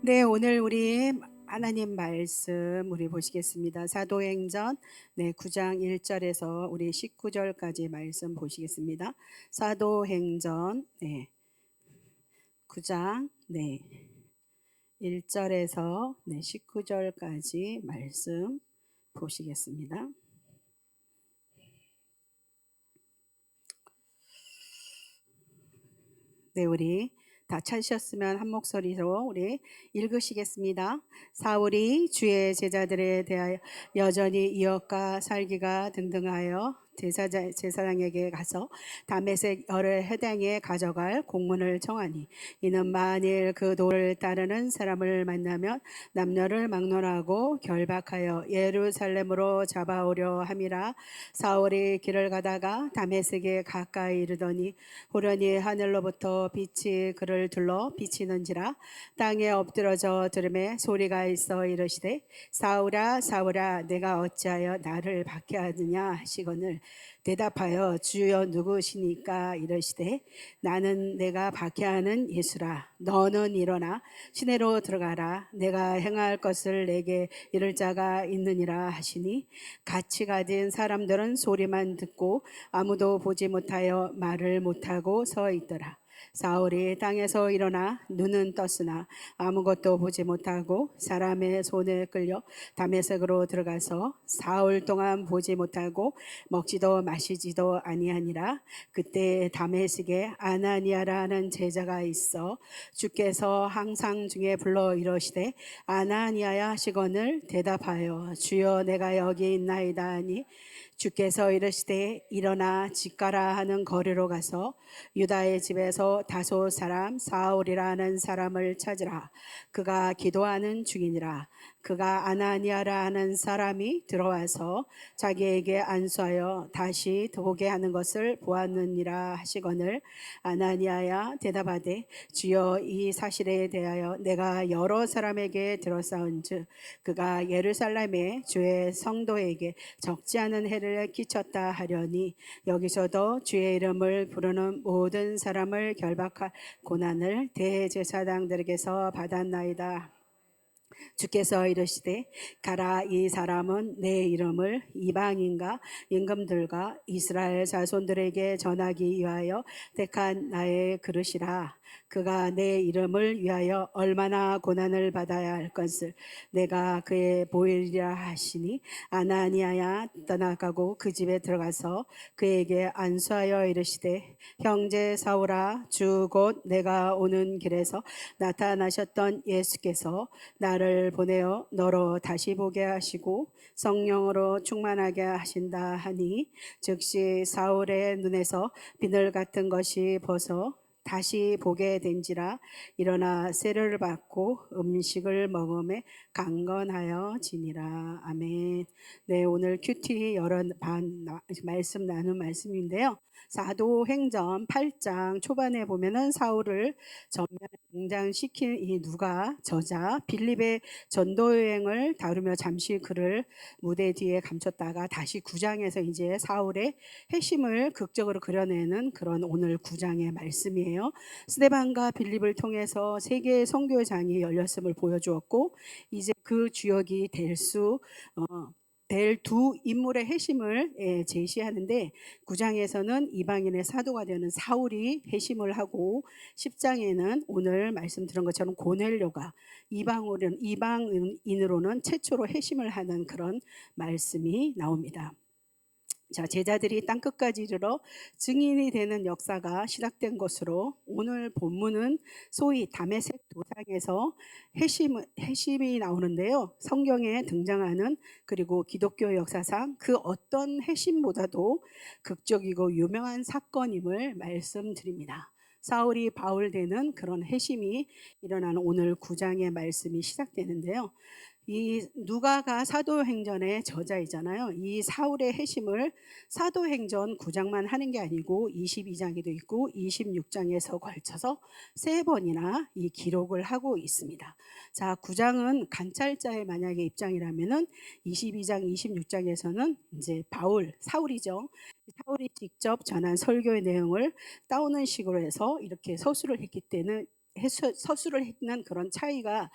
네, 오늘 우리 하나님 말씀 우리 보시겠습니다. 사도행전 9장 1절에서 우리 19절까지 말씀 보시겠습니다. 사도행전 9장 1절에서 19절까지 말씀 보시겠습니다. 네, 우리 다 찾으셨으면 한 목소리로 우리 읽으시겠습니다. 사울이 주의 제자들에 대하여 여전히 이어가 살기가 등등하여 제사장에게 가서 다메섹 여러 해당에 가져갈 공문을 청하니, 이는 만일 그 도를 따르는 사람을 만나면 남녀를 막론하고 결박하여 예루살렘으로 잡아오려 함이라. 사울이 길을 가다가 다메섹에 가까이 이르더니 호련히 하늘로부터 빛이 그를 둘러 비치는지라. 땅에 엎드러져 들음에 소리가 있어 이르시되, 사울아 사울아 내가 어찌하여 나를 박해하느냐 하시거늘, 대답하여 주여 누구시니까 이르시되, 나는 내가 박해하는 예수라. 너는 일어나 시내로 들어가라. 내가 행할 것을 내게 이를 자가 있느니라 하시니, 같이 가진 사람들은 소리만 듣고 아무도 보지 못하여 말을 못하고 서 있더라. 사울이 땅에서 일어나 눈은 떴으나 아무것도 보지 못하고 사람의 손에 끌려 다메섹으로 들어가서 사흘 동안 보지 못하고 먹지도 마시지도 아니하니라. 그때 다메섹에 아나니아라 하는 제자가 있어 주께서 항상 중에 불러 이러시되, 아나니아야 하시거늘, 대답하여 주여 내가 여기 있나이다 하니, 주께서 이르시되 일어나 집 가라 하는 거리로 가서 유다의 집에서 다소 사람 사울이라 하는 사람을 찾으라. 그가 기도하는 중이니라. 그가 아나니아라 하는 사람이 들어와서 자기에게 안수하여 다시 보게 하는 것을 보았느니라 하시거늘, 아나니아야 대답하되, 주여 이 사실에 대하여 내가 여러 사람에게 들었사온즉 그가 예루살렘의 주의 성도에게 적지 않은 해를 끼쳤다 하려니, 여기서도 주의 이름을 부르는 모든 사람을 결박할 고난을 대제사장들에게서 받았나이다. 주께서 이르시되, 가라. 이 사람은 내 이름을 이방인과 임금들과 이스라엘 자손들에게 전하기 위하여 택한 나의 그릇이라. 그가 내 이름을 위하여 얼마나 고난을 받아야 할 것을 내가 그에 보이리라 하시니, 아나니아야 떠나가고 그 집에 들어가서 그에게 안수하여 이르시되, 형제 사울아, 주 곧 내가 오는 길에서 나타나셨던 예수께서 나를 보내어 너로 다시 보게 하시고 성령으로 충만하게 하신다 하니, 즉시 사울의 눈에서 비늘 같은 것이 벗어 다시 보게 된지라. 일어나 세례를 받고 음식을 먹음에 강건하여 지니라. 아멘. 네, 오늘 큐티 말씀 나눈 말씀인데요. 사도행전 8장 초반에 보면은 사울을 전면 등장시킨 이 누가 저자 빌립의 전도 여행을 다루며 잠시 그를 무대 뒤에 감췄다가 다시 9장에서 이제 사울의 핵심을 극적으로 그려내는 그런 오늘 9장의 말씀이에요. 스데반과 빌립을 통해서 세계의 선교장이 열렸음을 보여주었고, 이제 그 주역이 될 두 인물의 핵심을 제시하는데, 9장에서는 이방인의 사도가 되는 사울이 핵심을 하고, 10장에는 오늘 말씀 들은 것처럼 고넬료가 이방인으로는 최초로 핵심을 하는 그런 말씀이 나옵니다. 자, 제자들이 땅끝까지 이르러 증인이 되는 역사가 시작된 것으로, 오늘 본문은 소위 다메섹 도상에서 핵심이 나오는데요. 성경에 등장하는, 그리고 기독교 역사상 그 어떤 핵심보다도 극적이고 유명한 사건임을 말씀드립니다. 사울이 바울 되는 그런 핵심이 일어나는 오늘 9장의 말씀이 시작되는데요. 이 누가가 사도행전의 저자이잖아요. 이 사울의 핵심을 사도행전 9장만 하는 게 아니고 22장에도 있고 26장에서 걸쳐서 3번이나 이 기록을 하고 있습니다. 자, 9장은 관찰자의 만약에 입장이라면은 22장, 26장에서는 이제 사울이죠. 사울이 직접 전한 설교의 내용을 따오는 식으로 해서 이렇게 서술을 했기 때문에 서술을 했는 그런 차이가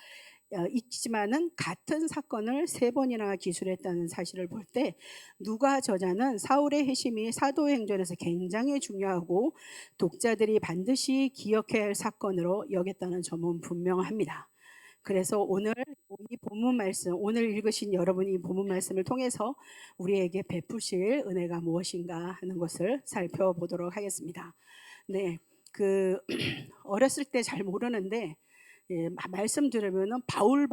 있지만은 같은 사건을 세 번이나 기술했다는 사실을 볼 때 누가 저자는 사울의 회심이 사도행전에서 굉장히 중요하고 독자들이 반드시 기억해야 할 사건으로 여겼다는 점은 분명합니다. 그래서 오늘 이 본문 말씀, 오늘 읽으신 여러분이 이 본문 말씀을 통해서 우리에게 베푸실 은혜가 무엇인가 하는 것을 살펴보도록 하겠습니다. 네, 그 어렸을 때 잘 모르는데 말씀 들으면은 바울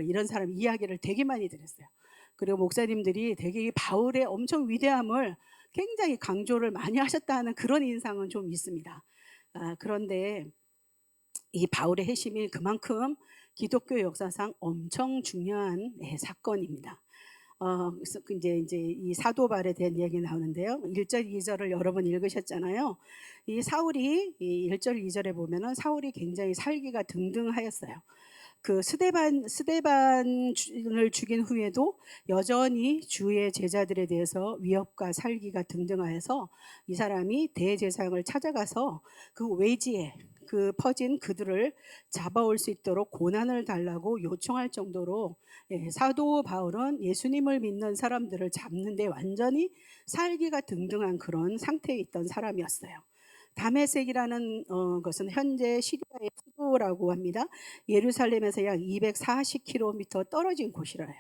이런 사람 이야기를 되게 많이 들었어요. 그리고 목사님들이 되게 이 바울의 엄청 위대함을 굉장히 강조를 많이 하셨다는 그런 인상은 좀 있습니다. 그런데 이 바울의 회심이 그만큼 기독교 역사상 엄청 중요한 사건입니다. 그래서 이제 이 사도발에 대한 이야기 나오는데요. 1절, 2절을 여러 번 읽으셨잖아요. 이 사울이 이 1절, 2절에 보면은 사울이 굉장히 살기가 등등하였어요. 그 스데반을 죽인 후에도 여전히 주의 제자들에 대해서 위협과 살기가 등등하여서 이 사람이 대제사장을 찾아가서 그 외지에 그 퍼진 그들을 잡아올 수 있도록 고난을 달라고 요청할 정도로 사도 바울은 예수님을 믿는 사람들을 잡는데 완전히 살기가 등등한 그런 상태에 있던 사람이었어요. 다메섹이라는 것은 현재 시리아의 수도라고 합니다. 예루살렘에서 약 240km 떨어진 곳이라요.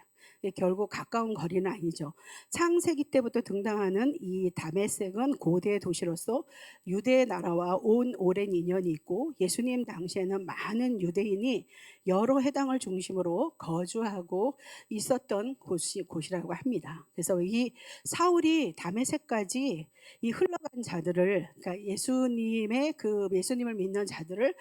결국 가까운 거리는 아니죠. 창세기 때부터 등장하는 이 다메섹은 고대 도시로서 유대 나라와 오랜 인연이 있고 예수님 당시에는 많은 유대인이 여러 해당을 중심으로 거주하고 있었던 곳이라고 합니다. 그래서 이 사울이 다메섹까지 이 흘러간 자들을, 그러니까 예수님을 믿는 자들을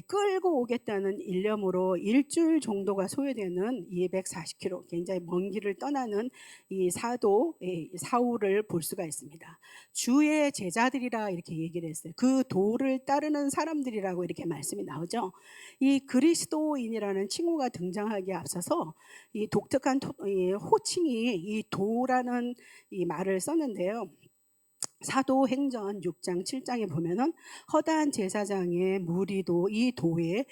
끌고 오겠다는 일념으로 일주일 정도가 소요되는 240km, 굉장히 먼 길을 떠나는 이 사도 사울을 볼 수가 있습니다. 주의 제자들이라 이렇게 얘기를 했어요. 그 도를 따르는 사람들이라고 이렇게 말씀이 나오죠. 이 그리스도인이라는 칭호가 등장하기에 앞서서 이 독특한 이 호칭이 이 도라는 이 말을 썼는데요. 사도행전 6장 7장에 보면은 허다한 제사장의 무리도 이 도에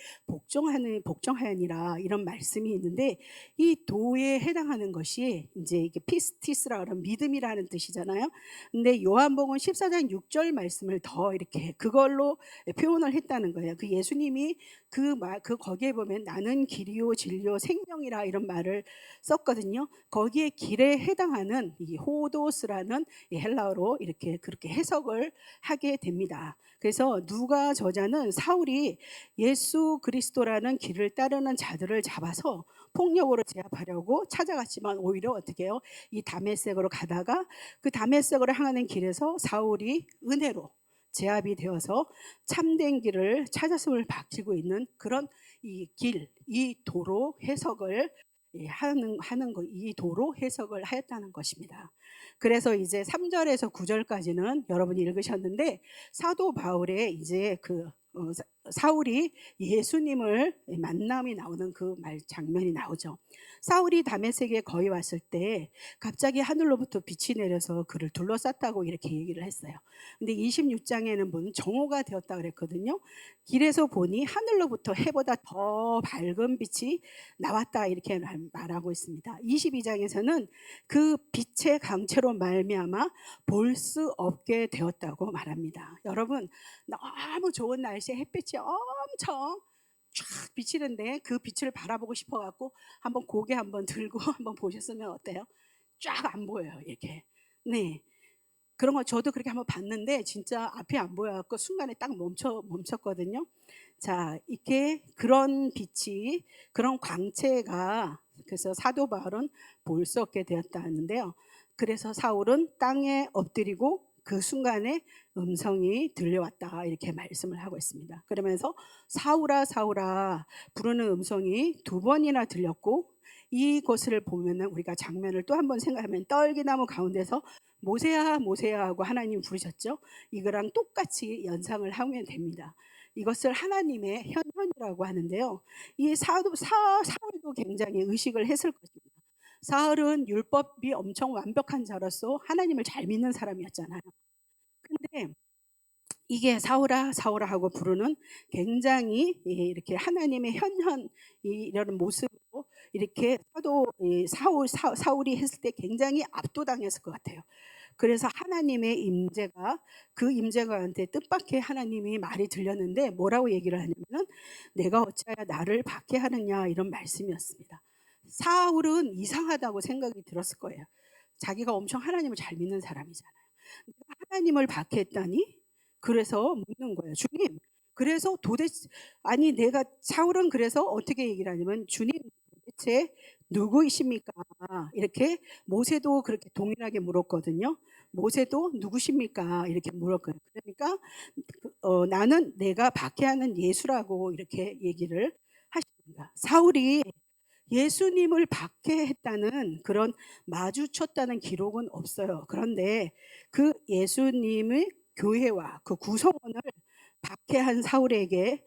복종하니라 이런 말씀이 있는데 이 도에 해당하는 것이 이제 이게 피스티스라 그런 믿음이라는 뜻이잖아요. 근데 요한복음 14장 6절 말씀을 더 이렇게 그걸로 표현을 했다는 거예요. 그 예수님이 그 거기에 보면 나는 길이요 진리요 생명이라 이런 말을 썼거든요. 거기에 길에 해당하는 이 호도스라는 이 헬라어로 이렇게 그렇게 해석을 하게 됩니다. 그래서 누가 저자는 사울이 예수 그리스도라는 길을 따르는 자들을 잡아서 폭력으로 제압하려고 찾아갔지만 오히려 어떻게 해요? 이 다메섹으로 가다가 그 다메섹으로 향하는 길에서 사울이 은혜로 제압이 되어서 참된 길을 찾았음을 밝히고 있는 그런 이 길, 이 도로 해석을 이 도로 해석을 하였다는 것입니다. 그래서 이제 3절에서 9절까지는 여러분이 읽으셨는데 사도 바울의 이제 사울이 예수님을 만남이 나오는 그 장면이 나오죠. 사울이 다메섹에 거의 왔을 때 갑자기 하늘로부터 빛이 내려서 그를 둘러쌌다고 이렇게 얘기를 했어요. 근데 26장에는 보면 정오가 되었다 그랬거든요. 길에서 보니 하늘로부터 해보다 더 밝은 빛이 나왔다 이렇게 말하고 있습니다. 22장에서는 그 빛의 강체로 말미암아 볼 수 없게 되었다고 말합니다. 여러분 너무 좋은 날씨에 햇빛이 엄청 쫙 비치는데 그 빛을 바라보고 싶어 갖고 한번 고개 한번 들고 한번 보셨으면 어때요? 쫙 안 보여요 이렇게. 네. 그런 거 저도 그렇게 한번 봤는데 진짜 앞이 안 보여 갖고 순간에 딱 멈췄거든요. 자, 이렇게 그런 빛이 그런 광채가 그래서 사도 바울은 볼 수 없게 되었다 하는데요. 그래서 사울은 땅에 엎드리고 그 순간에 음성이 들려왔다 이렇게 말씀을 하고 있습니다. 그러면서 사울아 사울아 부르는 음성이 두 번이나 들렸고 이것을 보면은 우리가 장면을 또 한 번 생각하면 떨기나무 가운데서 모세야 모세야 하고 하나님 부르셨죠. 이거랑 똑같이 연상을 하면 됩니다. 이것을 하나님의 현현이라고 하는데요. 이 사울도 굉장히 의식을 했을 것입니다. 사울은 율법이 엄청 완벽한 자로서 하나님을 잘 믿는 사람이었잖아요. 근데 이게 사울아 사울아 하고 부르는 굉장히 이렇게 하나님의 현현 이런 모습으로 이렇게 사도 사울이 했을 때 굉장히 압도당했을 것 같아요. 그래서 하나님의 임재가 그 임재가한테 뜻밖의 하나님이 말이 들렸는데 뭐라고 얘기를 하냐면은 내가 어찌하여 나를 박해하느냐 이런 말씀이었습니다. 사울은 이상하다고 생각이 들었을 거예요. 자기가 엄청 하나님을 잘 믿는 사람이잖아요. 하나님을 박해했다니? 그래서 묻는 거예요. 주님, 그래서 도대체 아니 내가 사울은 그래서 어떻게 얘기를 하냐면 주님 도대체 누구이십니까? 이렇게 모세도 그렇게 동일하게 물었거든요. 모세도 누구십니까? 이렇게 물었거든요. 그러니까 나는 내가 박해하는 예수라고 이렇게 얘기를 하십니다. 사울이 예수님을 박해했다는 그런 마주쳤다는 기록은 없어요. 그런데 그 예수님의 교회와 그 구성원을 박해한 사울에게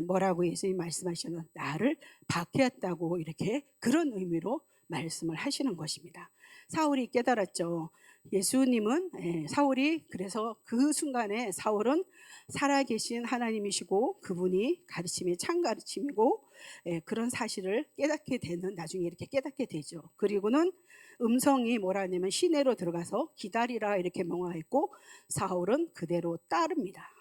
뭐라고 예수님 말씀하시는 나를 박해했다고 이렇게 그런 의미로 말씀을 하시는 것입니다. 사울이 깨달았죠. 예수님은 사울이 그래서 그 순간에 사울은 살아계신 하나님이시고 그분이 가르침이 참 가르침이고 그런 사실을 깨닫게 되는 나중에 이렇게 깨닫게 되죠. 그리고는 음성이 뭐라 하냐면 시내로 들어가서 기다리라 이렇게 명하였고 사울은 그대로 따릅니다.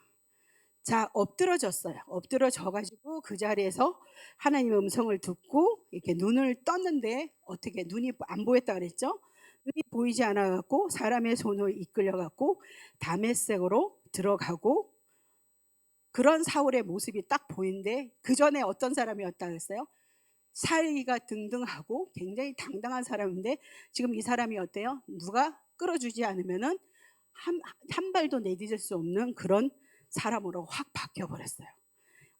자, 엎드러졌어요. 엎드러져 가지고 그 자리에서 하나님의 음성을 듣고 이렇게 눈을 떴는데 어떻게 눈이 안 보였다 그랬죠? 눈이 보이지 않아 갖고 사람의 손을 이끌려 갖고 다메섹으로 들어가고 그런 사울의 모습이 딱 보이는데 그 전에 어떤 사람이었다 그랬어요? 사이가 등등하고 굉장히 당당한 사람인데 지금 이 사람이 어때요? 누가 끌어주지 않으면은 한 발도 내딛을 수 없는 그런 사람으로 확 바뀌어 버렸어요.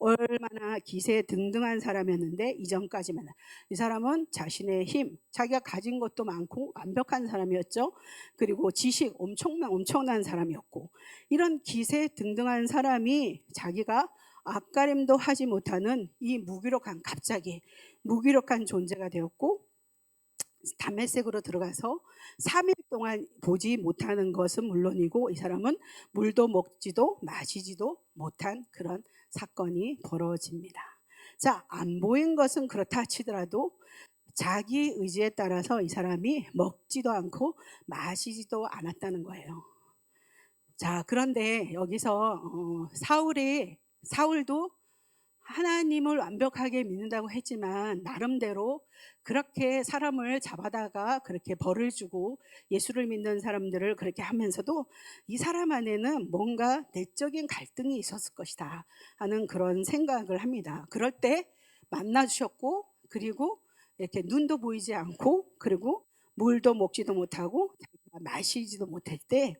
얼마나 기세 등등한 사람이었는데 이전까지만 이 사람은 자신의 힘, 자기가 가진 것도 많고 완벽한 사람이었죠. 그리고 지식 엄청난 사람이었고 이런 기세 등등한 사람이 자기가 앞가림도 하지 못하는 이 무기력한 갑자기 무기력한 존재가 되었고 담메색으로 들어가서 3일 동안 보지 못하는 것은 물론이고 이 사람은 물도 먹지도 마시지도 못한 그런 사건이 벌어집니다. 자, 안 보인 것은 그렇다 치더라도 자기 의지에 따라서 이 사람이 먹지도 않고 마시지도 않았다는 거예요. 자, 그런데 여기서 사울도 하나님을 완벽하게 믿는다고 했지만 나름대로 그렇게 사람을 잡아다가 그렇게 벌을 주고 예수를 믿는 사람들을 그렇게 하면서도 이 사람 안에는 뭔가 내적인 갈등이 있었을 것이다 하는 그런 생각을 합니다. 그럴 때 만나 주셨고 그리고 이렇게 눈도 보이지 않고 그리고 물도 먹지도 못하고 마시지도 못할 때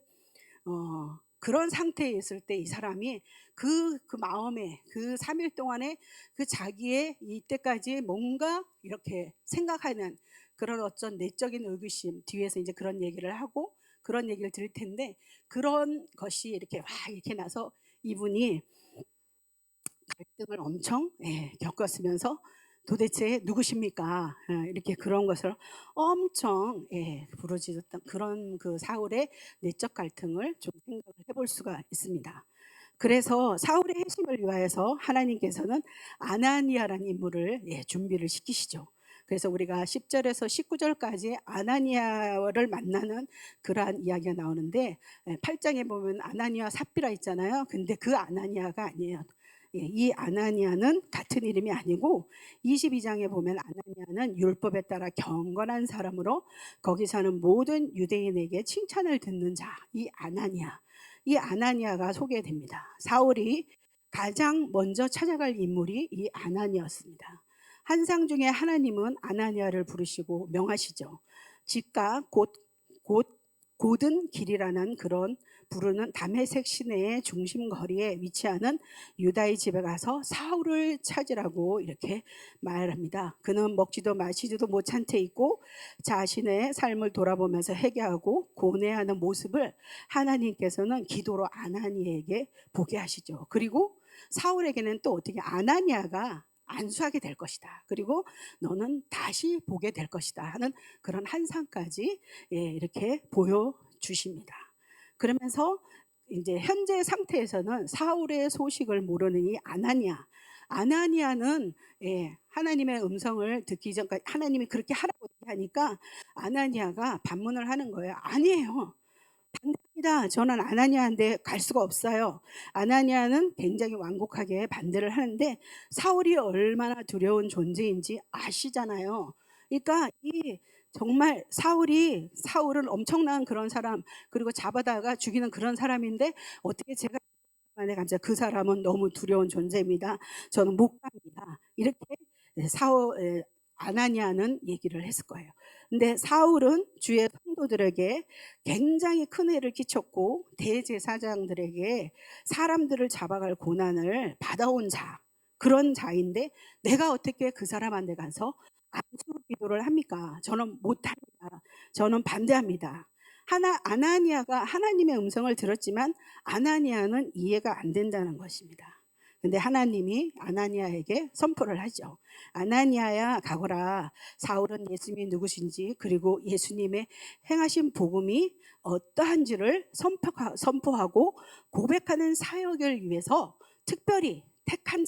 그런 상태에 있을 때 이 사람이 그 마음에 그 3일 동안에 그 자기의 이때까지 뭔가 이렇게 생각하는 그런 어떤 내적인 의구심 뒤에서 이제 그런 얘기를 하고 그런 얘기를 들을 텐데 그런 것이 이렇게 와 이렇게 나서 이분이 갈등을 엄청 겪었으면서 도대체 누구십니까? 이렇게 그런 것을 엄청 부르짖었던 그런 그 사울의 내적 갈등을 좀 생각을 해볼 수가 있습니다. 그래서 사울의 회심을 위하여서 하나님께서는 아나니아라는 인물을 준비를 시키시죠. 그래서 우리가 10절에서 19절까지 아나니아를 만나는 그러한 이야기가 나오는데 8장에 보면 아나니아 삽비라 있잖아요. 근데 그 아나니아가 아니에요. 이 아나니아는 같은 이름이 아니고 22장에 보면 아나니아는 율법에 따라 경건한 사람으로 거기 사는 모든 유대인에게 칭찬을 듣는 자, 이 아나니아가 소개됩니다. 사울이 가장 먼저 찾아갈 인물이 이 아나니아였습니다. 한상 중에 하나님은 아나니아를 부르시고 명하시죠. 즉각 곧 곧은 길이라는 그런 부르는 다메섹 시내의 중심 거리에 위치하는 유다의 집에 가서 사울을 찾으라고 이렇게 말합니다. 그는 먹지도 마시지도 못한 채 있고 자신의 삶을 돌아보면서 회개하고 고뇌하는 모습을 하나님께서는 기도로 아나니에게 보게 하시죠. 그리고 사울에게는 또 어떻게 아나니아가 안수하게 될 것이다. 그리고 너는 다시 보게 될 것이다 하는 그런 한상까지 이렇게 보여주십니다. 그러면서 이제 현재 상태에서는 사울의 소식을 모르는 이 아나니아. 아나니아는 하나님의 음성을 듣기 전까지 하나님이 그렇게 하라고 하니까 아나니아가 반문을 하는 거예요. 아니에요. 반대입니다. 저는 아나니아인데 갈 수가 없어요. 아나니아는 굉장히 완곡하게 반대를 하는데 사울이 얼마나 두려운 존재인지 아시잖아요. 그러니까 이 정말 사울은 엄청난 그런 사람, 그리고 잡아다가 죽이는 그런 사람인데 어떻게 제가 만에 감사 그 사람은 너무 두려운 존재입니다. 저는 못 갑니다. 이렇게 아나니아는 얘기를 했을 거예요. 근데 사울은 주의 성도들에게 굉장히 큰 해를 끼쳤고 대제사장들에게 사람들을 잡아갈 고난을 받아온 그런 자인데 내가 어떻게 그 사람한테 가서 안수 기도를 합니까? 저는 못합니다. 저는 반대합니다. 아나니아가 하나님의 음성을 들었지만 아나니아는 이해가 안 된다는 것입니다. 근데 하나님이 아나니아에게 선포를 하죠. 아나니아야 가거라. 사울은 예수님이 누구신지 그리고 예수님의 행하신 복음이 어떠한지를 선포하고 고백하는 사역을 위해서 특별히 택한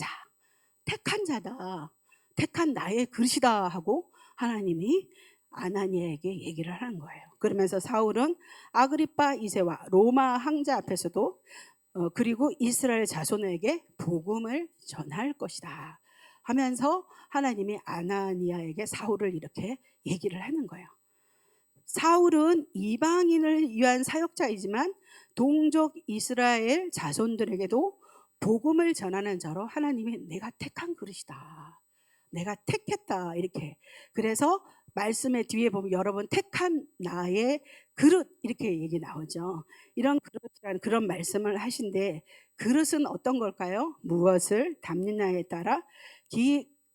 자다. 택한 나의 그릇이다 하고 하나님이 아나니아에게 얘기를 하는 거예요. 그러면서 사울은 아그리파 2세와 로마 황제 앞에서도 그리고 이스라엘 자손에게 복음을 전할 것이다 하면서 하나님이 아나니아에게 사울을 이렇게 얘기를 하는 거예요. 사울은 이방인을 위한 사역자이지만 동족 이스라엘 자손들에게도 복음을 전하는 자로 하나님이 내가 택한 그릇이다. 내가 택했다. 이렇게. 그래서 말씀의 뒤에 보면 여러분 택한 나의 그릇 이렇게 얘기 나오죠. 이런 그릇이라는 그런 말씀을 하신데 그릇은 어떤 걸까요? 무엇을 담느냐에 따라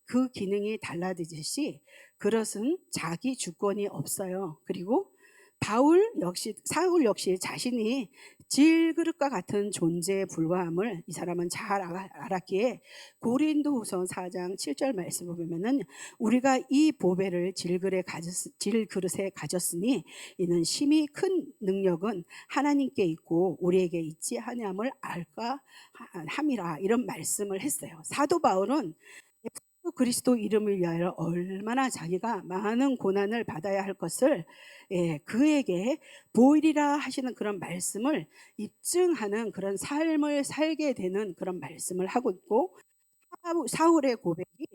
그 기능이 달라지듯이 그릇은 자기 주권이 없어요. 그리고 사울 역시 자신이 질그릇과 같은 존재에 불과함을 이 사람은 잘 알았기에 고린도후서 4장 7절 말씀을 보면은 우리가 이 보배를 질그릇에 가졌으니 이는 심히 큰 능력은 하나님께 있고 우리에게 있지 하냐함을 알까 함이라 이런 말씀을 했어요. 사도 바울은 그리스도 이름을 위하여 얼마나 자기가 많은 고난을 받아야 할 것을 그에게 보이리라 하시는 그런 말씀을 입증하는 그런 삶을 살게 되는 그런 말씀을 하고 있고 사울의 고백이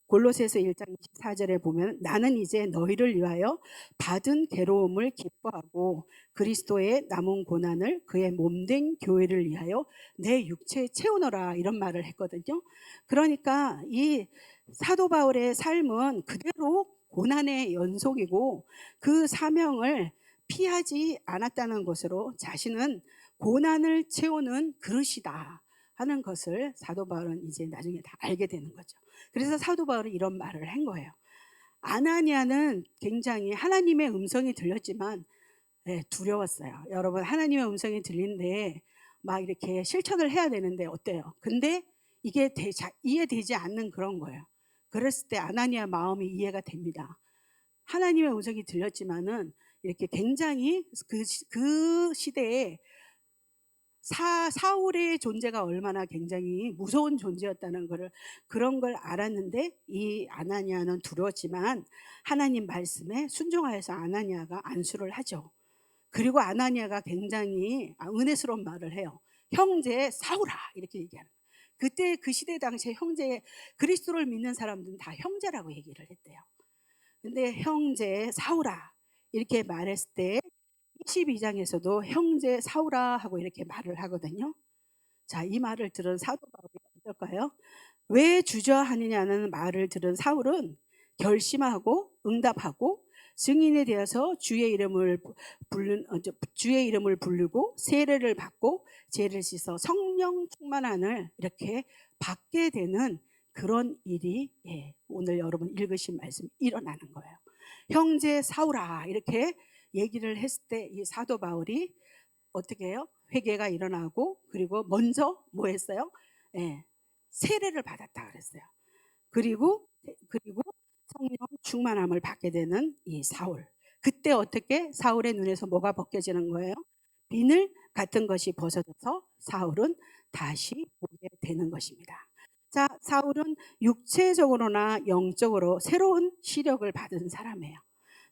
골로새서 1장 24절에 보면 나는 이제 너희를 위하여 받은 괴로움을 기뻐하고 그리스도의 남은 고난을 그의 몸된 교회를 위하여 내 육체에 채우노라 이런 말을 했거든요. 그러니까 이 사도 바울의 삶은 그대로 고난의 연속이고 그 사명을 피하지 않았다는 것으로 자신은 고난을 채우는 그릇이다 하는 것을 사도 바울은 이제 나중에 다 알게 되는 거죠. 그래서 사도 바울은 이런 말을 한 거예요. 아나니아는 굉장히 하나님의 음성이 들렸지만 두려웠어요. 여러분 하나님의 음성이 들린데 막 이렇게 실천을 해야 되는데 어때요? 근데 이게 이해되지 않는 그런 거예요. 그랬을 때 아나니아 마음이 이해가 됩니다. 하나님의 음성이 들렸지만은 이렇게 굉장히 그 시대에 사울의 존재가 얼마나 굉장히 무서운 존재였다는 그런 걸 알았는데 이 아나니아는 두려웠지만 하나님 말씀에 순종하여서 아나니아가 안수를 하죠. 그리고 아나니아가 굉장히 은혜스러운 말을 해요. 형제 사울아 이렇게 얘기하는 거예요. 그때 그 시대 당시에 그리스도를 믿는 사람들은 다 형제라고 얘기를 했대요. 근데 형제 사울아 이렇게 말했을 때 22장에서도 형제 사울아 하고 이렇게 말을 하거든요. 자, 이 말을 들은 사도 바울이 어떨까요? 왜 주저하느냐는 말을 들은 사울은 결심하고 응답하고 증인에 대해서 주의 이름을 부르고 세례를 받고 죄를 씻어 성령 충만함을 이렇게 받게 되는 그런 일이 오늘 여러분 읽으신 말씀 일어나는 거예요. 형제 사울아 이렇게 얘기를 했을 때 이 사도 바울이 어떻게 해요? 회개가 일어나고 그리고 먼저 뭐 했어요? 세례를 받았다 그랬어요. 그리고 성령 충만함을 받게 되는 이 사울. 그때 어떻게 사울의 눈에서 뭐가 벗겨지는 거예요? 같은 것이 벗어져서 사울은 다시 보게 되는 것입니다. 자, 사울은 육체적으로나 영적으로 새로운 시력을 받은 사람이에요.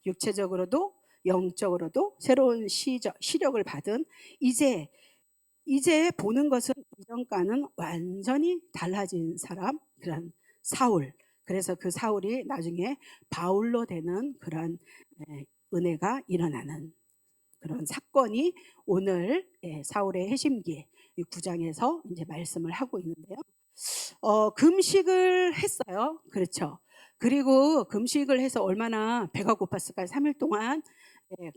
육체적으로도 영적으로도 새로운 시력을 받은 이제 보는 것은 이전과는 완전히 달라진 사람, 그런 사울. 그래서 그 사울이 나중에 바울로 되는 그런 은혜가 일어나는 그런 사건이 오늘 사울의 해심기 9장에서 이제 말씀을 하고 있는데요. 금식을 했어요. 그렇죠. 그리고 금식을 해서 얼마나 배가 고팠을까요? 3일 동안.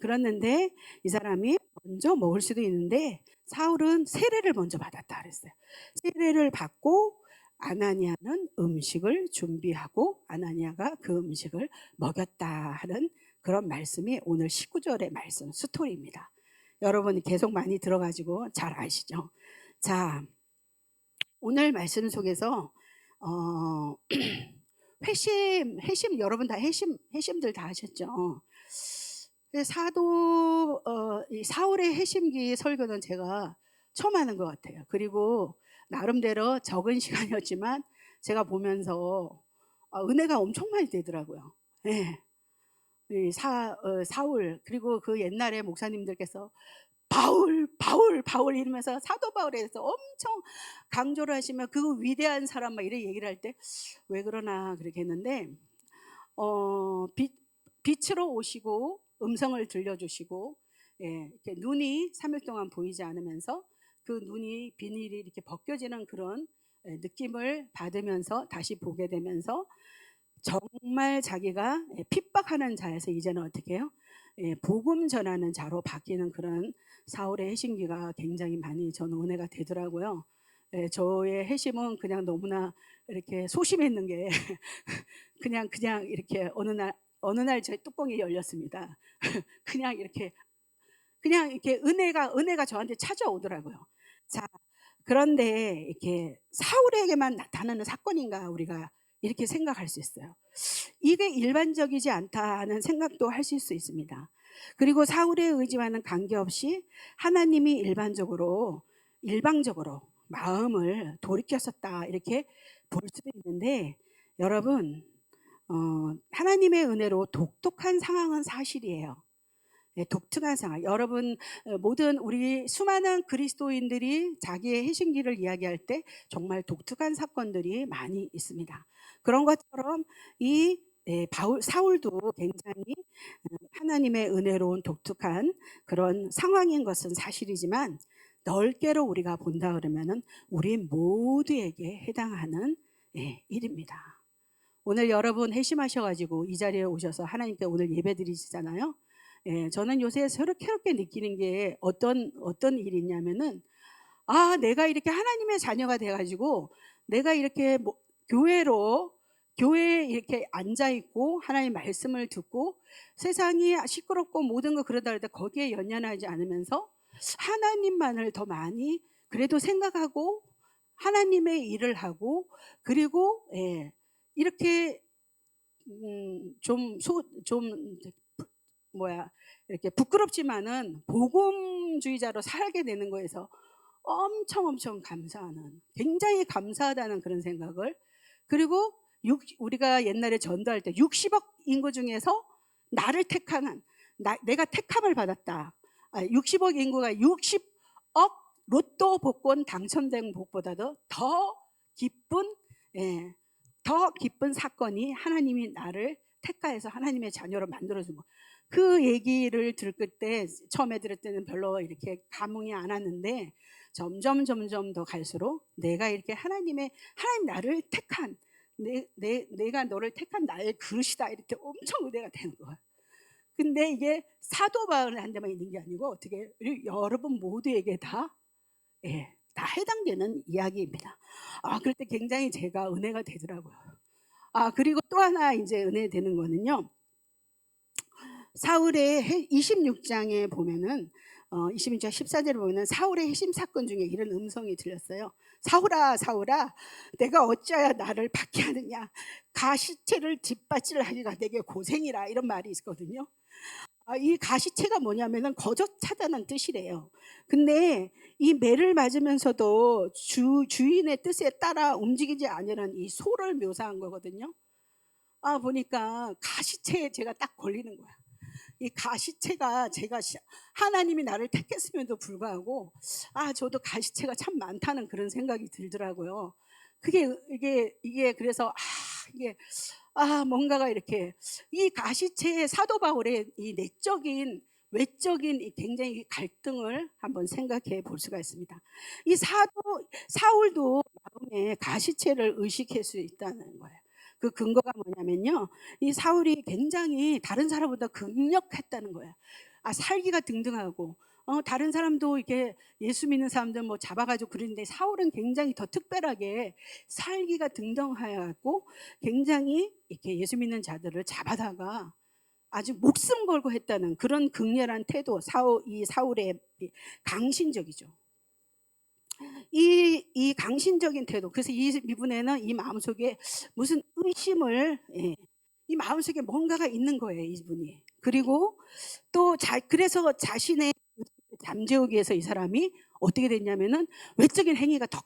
그랬는데 이 사람이 먼저 먹을 수도 있는데 사울은 세례를 먼저 받았다 그랬어요. 세례를 받고 아나니아는 음식을 준비하고 아나니아가 그 음식을 먹였다 하는 그런 말씀이 오늘 19절의 말씀 스토리입니다. 여러분이 계속 많이 들어가지고 잘 아시죠? 자, 오늘 말씀 속에서 어, 회심 여러분 다 회심들 다 하셨죠? 사도 이 사울의 회심기 설교는 제가 처음 하는 것 같아요. 그리고 나름대로 적은 시간이었지만 제가 보면서 은혜가 엄청 많이 되더라고요. 네. 사울 그리고 그 옛날에 목사님들께서 바울, 바울, 바울 이러면서 사도 바울에 대해서 엄청 강조를 하시면 그 위대한 사람 막 이런 얘기를 할 때 왜 그러나 그렇게 했는데 빛으로 오시고 음성을 들려주시고 이렇게 눈이 3일 동안 보이지 않으면서 그 눈이 비닐이 이렇게 벗겨지는 그런 느낌을 받으면서 다시 보게 되면서 정말 자기가 핍박하는 자에서 이제는 어떻게 해요? 복음 전하는 자로 바뀌는 그런 사울의 회심기가 굉장히 많이 저는 은혜가 되더라고요. 저의 회심은 그냥 너무나 이렇게 소심했는 게 그냥 이렇게 어느 날 제 뚜껑이 열렸습니다. 그냥 이렇게 은혜가 저한테 찾아오더라고요. 자, 그런데 이렇게 사울에게만 나타나는 사건인가 우리가 이렇게 생각할 수 있어요. 이게 일반적이지 않다는 생각도 하실 수 있습니다. 그리고 사울의 의지와는 관계없이 하나님이 일방적으로 마음을 돌이켰었다 이렇게 볼 수도 있는데 여러분 하나님의 은혜로 독특한 상황은 사실이에요. 독특한 상황. 여러분 모든 우리 수많은 그리스도인들이 자기의 회심기를 이야기할 때 정말 독특한 사건들이 많이 있습니다. 그런 것처럼 이 사울도 굉장히 하나님의 은혜로운 독특한 그런 상황인 것은 사실이지만 넓게로 우리가 본다 그러면은 우리 모두에게 해당하는 일입니다. 오늘 여러분 회심하셔가지고 이 자리에 오셔서 하나님께 오늘 예배 드리시잖아요. 저는 요새 새롭게 느끼는 게 어떤 일이 있냐면은 내가 이렇게 하나님의 자녀가 돼가지고 내가 이렇게 교회에 이렇게 앉아 있고 하나님 말씀을 듣고 세상이 시끄럽고 모든 거 그러다 할 때 거기에 연연하지 않으면서 하나님만을 더 많이 그래도 생각하고 하나님의 일을 하고 그리고 이렇게 좀 뭐야 이렇게 부끄럽지만은 복음주의자로 살게 되는 거에서 엄청 감사하는 굉장히 감사하다는 그런 생각을 그리고 우리가 옛날에 전도할 때 60억 인구 중에서 나를 택하는 내가 택함을 받았다. 60억 인구가 60억 로또 복권 당첨된 복보다도 기쁜 더 기쁜 사건이 하나님이 나를 택하여서 하나님의 자녀로 만들어준 거. 그 얘기를 들을 때 처음에 들을 때는 별로 이렇게 감흥이 안 왔는데 점점 더 갈수록 내가 이렇게 하나님 나를 택한 내가 너를 택한 나의 그릇이다 이렇게 엄청 은혜가 되는 거예요. 근데 이게 사도 바울한테만 있는 게 아니고 어떻게 여러분 모두에게 다 해당되는 이야기입니다. 그럴 때 굉장히 제가 은혜가 되더라고요. 그리고 또 하나 이제 은혜 되는 거는요. 사울의 26장에 보면은 26장 14절에 보면은 사울의 회심 사건 중에 이런 음성이 들렸어요. 사울아 사울아 내가 어찌하여 나를 박해 하느냐 가시체를 뒷받침하기가 내게 고생이라 이런 말이 있거든요. 이 가시체가 뭐냐면은 거저차다는 뜻이래요. 근데 이 매를 맞으면서도 주인의 뜻에 따라 움직이지 않으는 이 소를 묘사한 거거든요. 보니까 가시체에 제가 딱 걸리는 거야. 이 가시체가 제가 하나님이 나를 택했음에도 불구하고 저도 가시체가 참 많다는 그런 생각이 들더라고요. 그게 이게 그래서 이게 뭔가가 이렇게 이 가시체의 사도 바울의 이 내적인 외적인 이 굉장히 갈등을 한번 생각해 볼 수가 있습니다. 이 사울도 마음에 가시체를 의식할 수 있다는 거예요. 그 근거가 뭐냐면요. 이 사울이 굉장히 다른 사람보다 강력했다는 거예요. 살기가 등등하고 다른 사람도 이렇게 예수 믿는 사람들 뭐 잡아가지고 그러는데 사울은 굉장히 더 특별하게 살기가 등등하고 굉장히 이렇게 예수 믿는 자들을 잡아다가 아주 목숨 걸고 했다는 그런 극렬한 태도, 이 사울의 강신적이죠. 이 강신적인 태도. 그래서 이분에는 이 마음속에 무슨 의심을, 이 마음속에 뭔가가 있는 거예요, 이분이. 그리고 또 그래서 자신의 잠재우기 위해서 이 사람이 어떻게 됐냐면은 외적인 행위가 더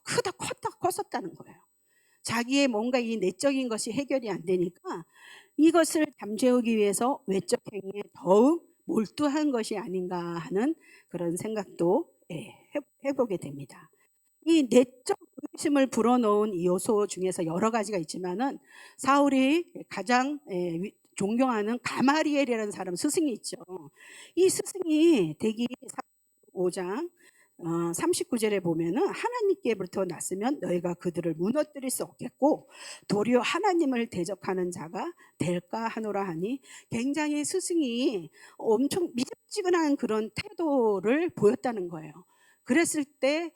컸었다는 거예요. 자기의 뭔가 이 내적인 것이 해결이 안 되니까 이것을 잠재우기 위해서 외적 행위에 더욱 몰두한 것이 아닌가 하는 그런 생각도 해보게 됩니다. 이 내적 의심을 불어넣은 이 요소 중에서 여러 가지가 있지만은 사울이 가장 존경하는 가마리엘이라는 사람 스승이 있죠. 이 스승이 대기 5장 39절에 보면은 하나님께부터 났으면 너희가 그들을 무너뜨릴 수 없겠고 도리어 하나님을 대적하는 자가 될까 하노라 하니 굉장히 스승이 엄청 미적지근한 그런 태도를 보였다는 거예요. 그랬을 때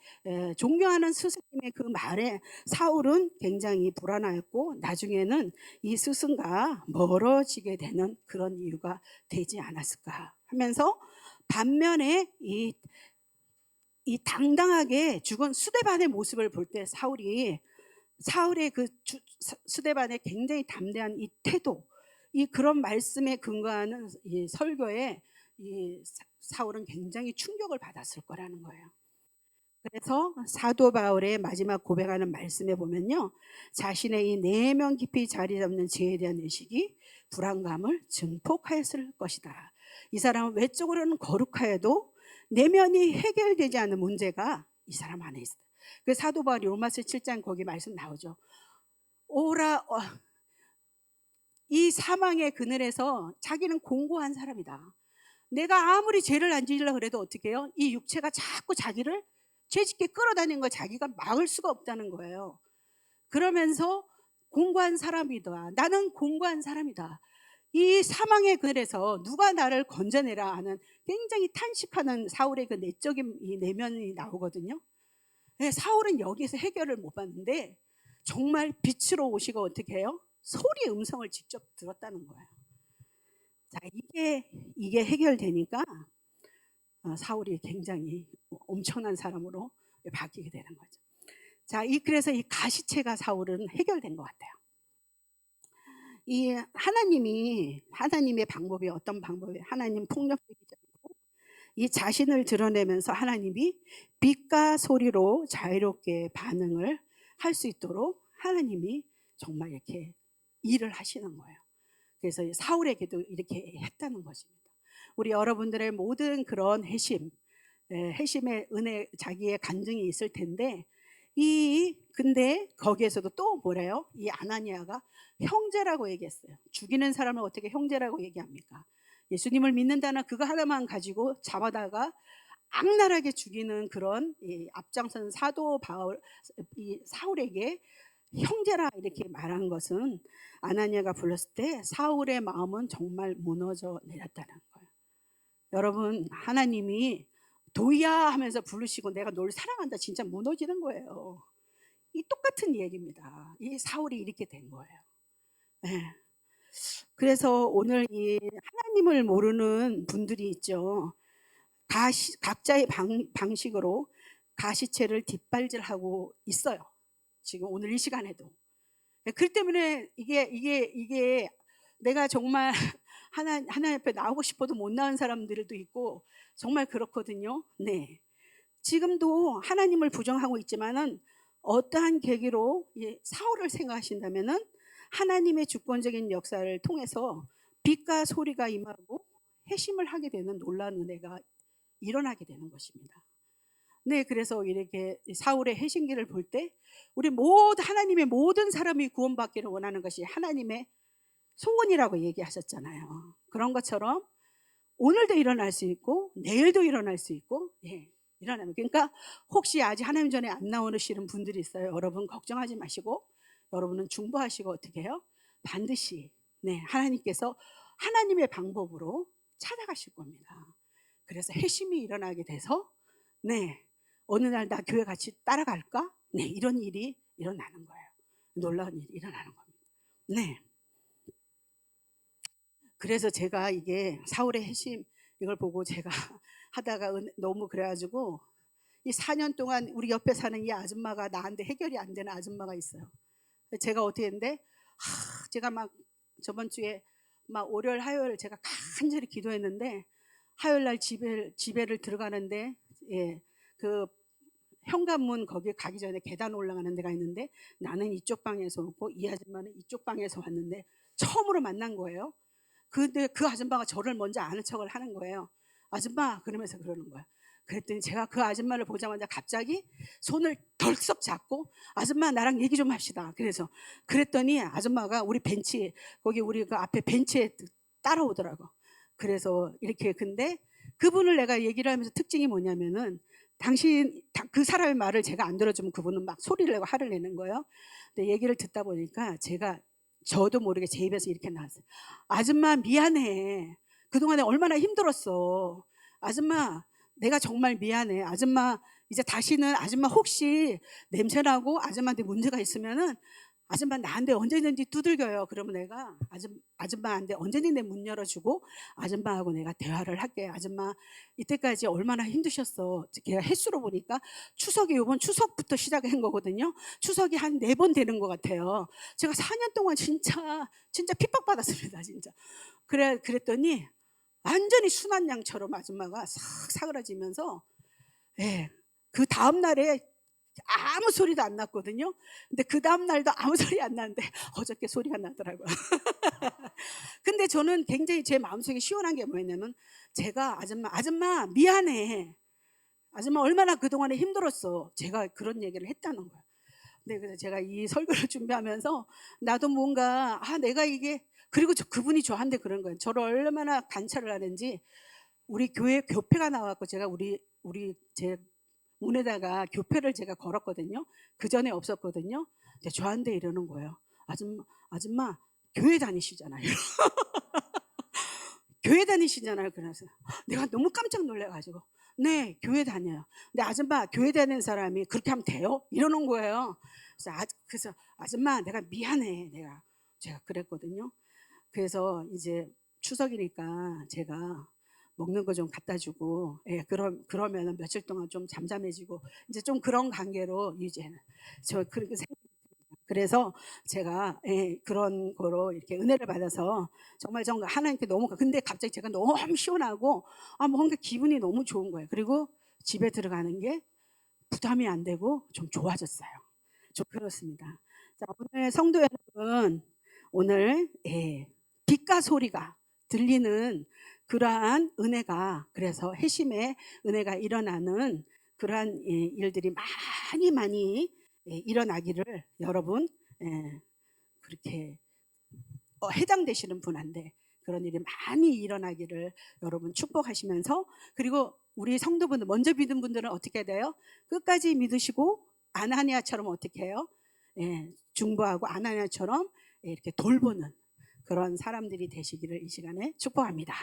존경하는 스승님의 그 말에 사울은 굉장히 불안하였고 나중에는 이 스승과 멀어지게 되는 그런 이유가 되지 않았을까 하면서 반면에 이 당당하게 죽은 수데반의 모습을 볼 때 사울의 그 수데반의 굉장히 담대한 이 태도, 이 그런 말씀에 근거하는 이 설교에 이 사울은 굉장히 충격을 받았을 거라는 거예요. 그래서 사도 바울의 마지막 고백하는 말씀에 보면요, 자신의 이 내면 깊이 자리 잡는 죄에 대한 의식이 불안감을 증폭하였을 것이다. 이 사람은 외적으로는 거룩하여도 내면이 해결되지 않는 문제가 이 사람 안에 있어. 그 사도 바울이 로마서 7장 거기 말씀 나오죠. 이 사망의 그늘에서 자기는 공고한 사람이다. 내가 아무리 죄를 안 지으려고 그래도 어떻게 해요? 이 육체가 자꾸 자기를 죄짓게 끌어다니는 걸 자기가 막을 수가 없다는 거예요. 그러면서 공고한 사람이다. 나는 공고한 사람이다. 이 사망의 그늘에서 누가 나를 건져내라 하는 굉장히 탄식하는 사울의 그 내적인 이 내면이 나오거든요. 사울은 여기서 해결을 못 받는데 정말 빛으로 오시고 어떻게 해요? 소리의 음성을 직접 들었다는 거예요. 자, 이게 해결되니까 사울이 굉장히 엄청난 사람으로 바뀌게 되는 거죠. 자, 그래서 이 가시체가 사울은 해결된 것 같아요. 이 하나님의 방법이 어떤 방법이에요? 하나님 폭력적이지 않고 이 자신을 드러내면서 하나님이 빛과 소리로 자유롭게 반응을 할 수 있도록 하나님이 정말 이렇게 일을 하시는 거예요. 그래서 사울에게도 이렇게 했다는 것입니다. 우리 여러분들의 모든 그런 회심의 은혜, 자기의 간증이 있을 텐데 근데 거기에서도 또 뭐래요? 이 아나니아가 형제라고 얘기했어요. 죽이는 사람을 어떻게 형제라고 얘기합니까? 예수님을 믿는다는 그거 하나만 가지고 잡아다가 악랄하게 죽이는 그런 앞장선 사도 바울, 이 사울에게 형제라 이렇게 말한 것은 아나니아가 불렀을 때 사울의 마음은 정말 무너져 내렸다는 거예요. 여러분, 하나님이 도희야 하면서 부르시고 내가 널 사랑한다 진짜 무너지는 거예요. 이 똑같은 얘기입니다. 이 사울이 이렇게 된 거예요. 네. 그래서 오늘 이 하나님을 모르는 분들이 있죠. 각자의 방식으로 가시체를 뒷발질하고 있어요. 지금 오늘 이 시간에도. 그 때문에 이게 내가 정말 하나님 앞에 나오고 싶어도 못 나온 사람들도 있고 정말 그렇거든요. 네. 지금도 하나님을 부정하고 있지만은 어떠한 계기로 이 사울을 생각하신다면은 하나님의 주권적인 역사를 통해서 빛과 소리가 임하고 회심을 하게 되는 놀라운 은혜가 일어나게 되는 것입니다. 네, 그래서 이렇게 사울의 회심기를 볼 때 우리 모두 하나님의 모든 사람이 구원받기를 원하는 것이 하나님의 소원이라고 얘기하셨잖아요. 그런 것처럼 오늘도 일어날 수 있고 내일도 일어날 수 있고, 예, 일어나면, 그러니까 혹시 아직 하나님 전에 안 나오시는 분들이 있어요. 여러분 걱정하지 마시고 여러분은 중보하시고 어떻게 해요? 반드시, 네, 하나님께서 하나님의 방법으로 찾아가실 겁니다. 그래서 회심이 일어나게 돼서, 네, 어느 날 나 교회 같이 따라갈까? 네, 이런 일이 일어나는 거예요. 놀라운 일이 일어나는 겁니다. 네. 그래서 제가 이게 사울의 회심 이걸 보고 제가 하다가 너무 그래가지고 이 4년 동안 우리 옆에 사는 이 아줌마가 나한테 해결이 안 되는 아줌마가 있어요. 제가 어떻게 했는데, 제가 막 저번 주에 막 월요일 화요일 제가 간절히 기도했는데, 화요일 날 집에를 들어가는데, 예, 그 현관문 거기 가기 전에 계단 올라가는 데가 있는데 나는 이쪽 방에서 오고 이 아줌마는 이쪽 방에서 왔는데 처음으로 만난 거예요. 근데 그 아줌마가 저를 먼저 아는 척을 하는 거예요. 아줌마 그러면서 그러는 거야. 그랬더니 제가 그 아줌마를 보자마자 갑자기 손을 덜썩 잡고 아줌마 나랑 얘기 좀 합시다. 그래서 그랬더니 아줌마가 우리 벤치 거기 우리 그 앞에 벤치에 따라오더라고. 그래서 이렇게 근데 그분을 내가 얘기를 하면서 특징이 뭐냐면은 당신 그 사람의 말을 제가 안 들어주면 그분은 막 소리를 내고 화를 내는 거예요. 근데 얘기를 듣다 보니까 제가 저도 모르게 제 입에서 이렇게 나왔어요. 아줌마 미안해. 그동안에 얼마나 힘들었어. 아줌마 내가 정말 미안해. 아줌마 이제 다시는 아줌마 혹시 냄새나고 아줌마한테 문제가 있으면은 아줌마 나한테 언제든지 두들겨요. 그러면 내가 아줌마한테 언제든지 내 문 열어주고 아줌마하고 내가 대화를 할게. 아줌마 이때까지 얼마나 힘드셨어. 걔가 횟수로 보니까 추석이 이번 추석부터 시작한 거거든요. 추석이 한 4번 되는 것 같아요. 제가 4년 동안 진짜 핍박받았습니다. 진짜. 그랬더니 완전히 순한 양처럼 아줌마가 싹 사그라지면서, 예, 그 다음 날에 아무 소리도 안 났거든요. 근데 그 다음 날도 아무 소리 안 나는데 어저께 소리가 나더라고요. 근데 저는 굉장히 제 마음속에 시원한 게 뭐였냐면 제가 아줌마 미안해. 아줌마 얼마나 그동안에 힘들었어. 제가 그런 얘기를 했다는 거예요. 네, 그래서 제가 이 설교를 준비하면서 나도 뭔가 내가 이게 그리고 그분이 저한테 그런 거예요. 저를 얼마나 관찰을 하는지 우리 교회 교패가 나왔고 제가 우리 제 문에다가 교패를 제가 걸었거든요. 그 전에 없었거든요. 근데 저한테 이러는 거예요. 아줌마 교회 다니시잖아요. 교회 다니시잖아요. 그래서 내가 너무 깜짝 놀래가지고 네 교회 다녀요. 근데 아줌마 교회 다니는 사람이 그렇게 하면 돼요? 이러는 거예요. 그래서 아줌마 내가 미안해. 제가 그랬거든요. 그래서 이제 추석이니까 제가 먹는 거 좀 갖다 주고, 예, 그러면은 며칠 동안 좀 잠잠해지고, 이제 좀 그런 관계로 유지해요. 저 그렇게 그래서 제가, 예, 그런 거로 이렇게 은혜를 받아서 정말 하나님께 너무, 근데 갑자기 제가 너무 시원하고, 뭔가 기분이 너무 좋은 거예요. 그리고 집에 들어가는 게 부담이 안 되고 좀 좋아졌어요. 좀 그렇습니다. 자, 오늘 성도 여러분, 오늘, 예, 빛과 소리가 들리는 그러한 은혜가, 그래서 회심의 은혜가 일어나는 그러한, 예, 일들이 많이 예, 일어나기를 여러분, 예, 그렇게 해당되시는 분한테 그런 일이 많이 일어나기를 여러분 축복하시면서, 그리고 우리 성도분들 먼저 믿은 분들은 어떻게 돼요? 끝까지 믿으시고 아나니아처럼 어떻게 해요? 예, 중보하고 아나니아처럼 이렇게 돌보는 그런 사람들이 되시기를 이 시간에 축복합니다.